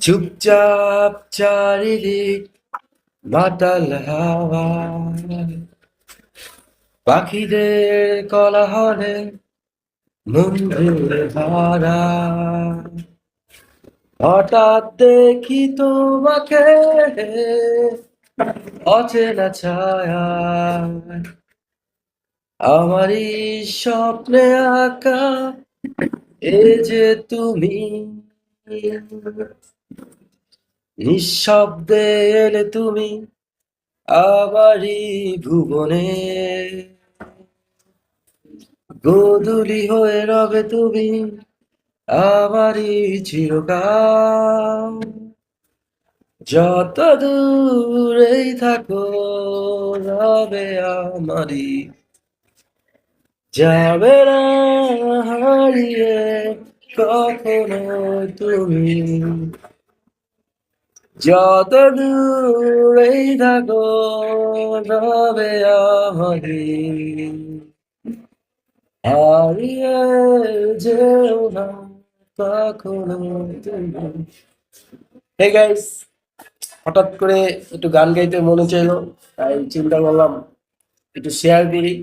চুপচাপ চারিদিক মাতাল হাওয়া, পাখিদের কোলাহলে মন জুড়ে ভরা। হঠাৎ দেখি তোমাকে অচেনা ছায়া, আমারই স্বপ্নে আঁকা এ যে তুমি। নিঃশব্দে এলে তুমি আমারই ভুবনে, গোধূলি হয়ে রবে তুমি আমারই চিরকাল। যত দূরেই থাকো রবে আমারই, যাবে না হারিয়ে কখনো তুমি। যত দূরেই থাকো রবে আমারই, হারিয়ে যেও না কখনো তুমি। হে গাইস, হঠাৎ করে একটু গান গাইতে মনে চাইলো, তাই চিন্তা করলাম একটু শেয়ার করি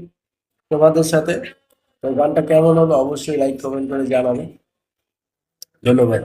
তোমাদের সাথে। তো গানটা কেমন হলো অবশ্যই লাইক কমেন্ট করে জানাবে। ধন্যবাদ।